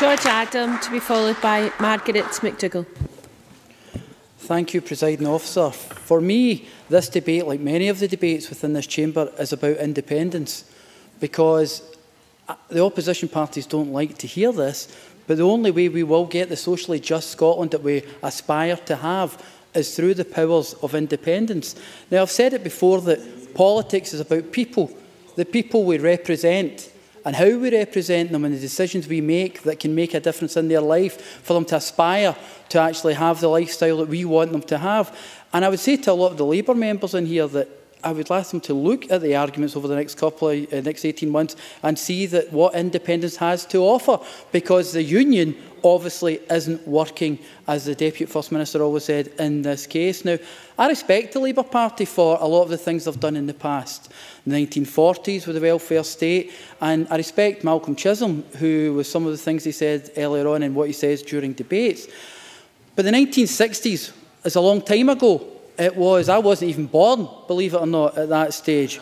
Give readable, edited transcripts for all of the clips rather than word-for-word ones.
George Adam, to be followed by Margaret McDougall. Thank you, Presiding Officer. For me, this debate, like many of the debates within this chamber, is about independence, because the opposition parties don't like to hear this, but the only way we will get the socially just Scotland that we aspire to have is through the powers of independence. Now, I've said it before that politics is about people, the people we represent, and how we represent them and the decisions we make that can make a difference in their life for them to aspire to actually have the lifestyle that we want them to have. And I would say to a lot of the Labour members in here that I would like them to look at the arguments over the next 18 months and see that what independence has to offer, because the union obviously isn't working, as the Deputy First Minister always said, in this case. Now, I respect the Labour Party for a lot of the things they've done in the past, the 1940s with the welfare state, and I respect Malcolm Chisholm, who was some of the things he said earlier on and what he says during debates. But the 1960s is a long time ago. It was. I wasn't even born, believe it or not, at that stage.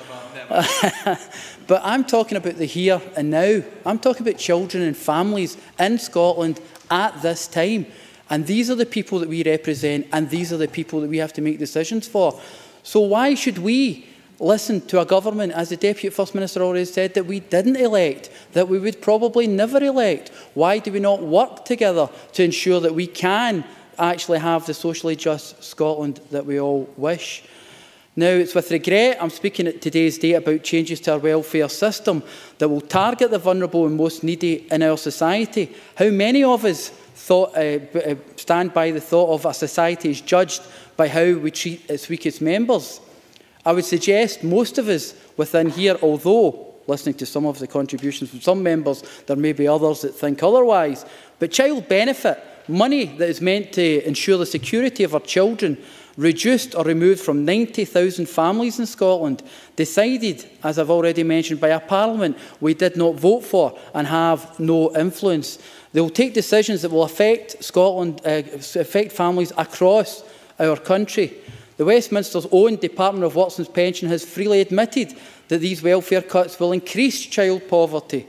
But I'm talking about the here and now. I'm talking about children and families in Scotland at this time. And these are the people that we represent, and these are the people that we have to make decisions for. So why should we listen to a government, as the Deputy First Minister already said, that we didn't elect, that we would probably never elect? Why do we not work together to ensure that we can actually have the socially just Scotland that we all wish? Now, it's with regret I'm speaking at today's date about changes to our welfare system that will target the vulnerable and most needy in our society. How many of us stand by the thought of a society is judged by how we treat its weakest members? I would suggest most of us within here, although listening to some of the contributions from some members, there may be others that think otherwise, but child benefit, money that is meant to ensure the security of our children, reduced or removed from 90,000 families in Scotland, decided, as I've already mentioned, by a parliament we did not vote for and have no influence. They will take decisions that will affect Scotland, affect families across our country. The Westminster's own Department of Works and Pension has freely admitted that these welfare cuts will increase child poverty.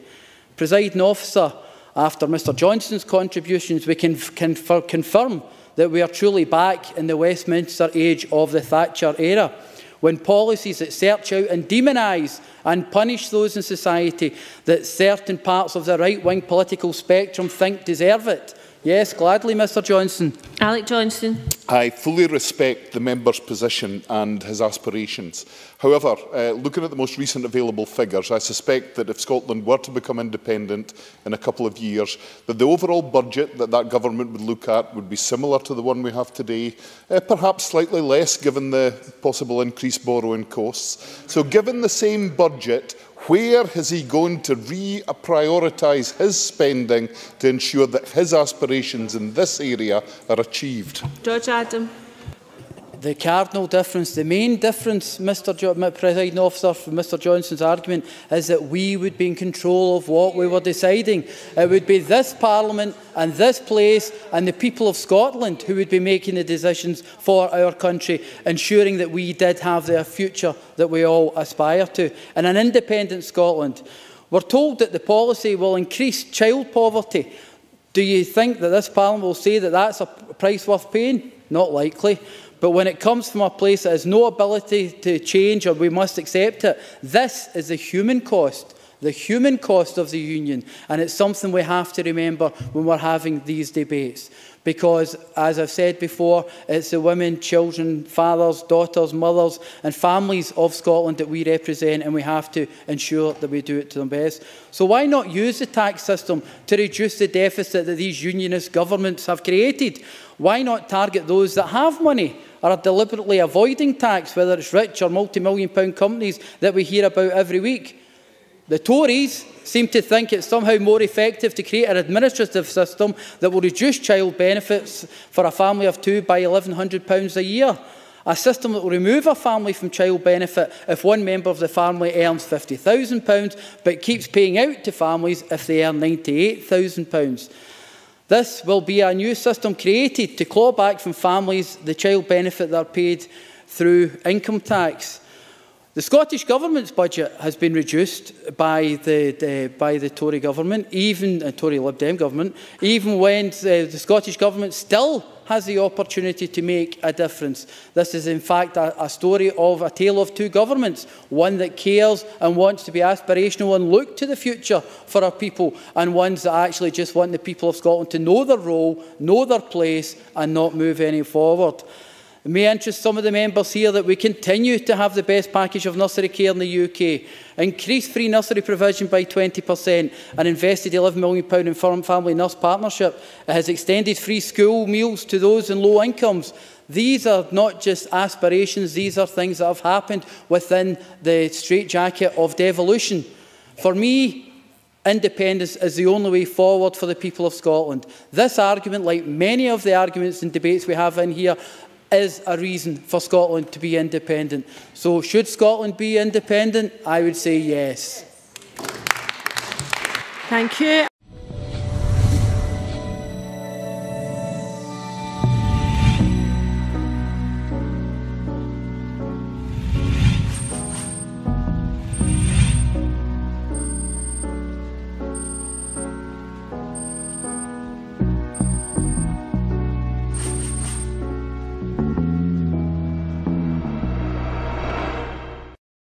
Presiding Officer, after Mr Johnston's contributions, we can confirm that we are truly back in the Westminster age of the Thatcher era, when policies that search out and demonise and punish those in society that certain parts of the right-wing political spectrum think deserve it. Yes, gladly, Mr Johnston. Alec Johnston. I fully respect the member's position and his aspirations. However, looking at the most recent available figures, I suspect that if Scotland were to become independent in a couple of years, that the overall budget that government would look at would be similar to the one we have today, perhaps slightly less given the possible increased borrowing costs. So given the same budget, where is he going to prioritise his spending to ensure that his aspirations in this area are achieved? George Adam. The cardinal difference, the main difference, Mr Presiding Officer, from Mr Johnston's argument is that we would be in control of what we were deciding. It would be this Parliament and this place and the people of Scotland who would be making the decisions for our country, ensuring that we did have the future that we all aspire to. In an independent Scotland, we're told that the policy will increase child poverty. Do you think that this Parliament will say that that's a price worth paying? Not likely. But when it comes from a place that has no ability to change, or we must accept it, this is the human cost of the union. And it's something we have to remember when we're having these debates. Because, as I've said before, it's the women, children, fathers, daughters, mothers and families of Scotland that we represent, and we have to ensure that we do it to them best. So why not use the tax system to reduce the deficit that these unionist governments have created? Why not target those that have money or are deliberately avoiding tax, whether it's rich or multi-million-pound companies that we hear about every week? The Tories seem to think it's somehow more effective to create an administrative system that will reduce child benefits for a family of two by £1,100 a year. A system that will remove a family from child benefit if one member of the family earns £50,000 but keeps paying out to families if they earn £98,000. This will be a new system created to claw back from families the child benefit that are paid through income tax. The Scottish Government's budget has been reduced by the Tory government, even Tory Lib Dem government, even when the Scottish Government still has the opportunity to make a difference. This is in fact a story of a tale of two governments, one that cares and wants to be aspirational and look to the future for our people, and ones that actually just want the people of Scotland to know their role, know their place and not move any forward. It may interest some of the members here that we continue to have the best package of nursery care in the UK, increased free nursery provision by 20% and invested £11 million in family nurse partnership. It has extended free school meals to those in low incomes. These are not just aspirations, these are things that have happened within the straitjacket of devolution. For me, independence is the only way forward for the people of Scotland. This argument, like many of the arguments and debates we have in here, is a reason for Scotland to be independent. So should Scotland be independent? I would say yes. Thank you.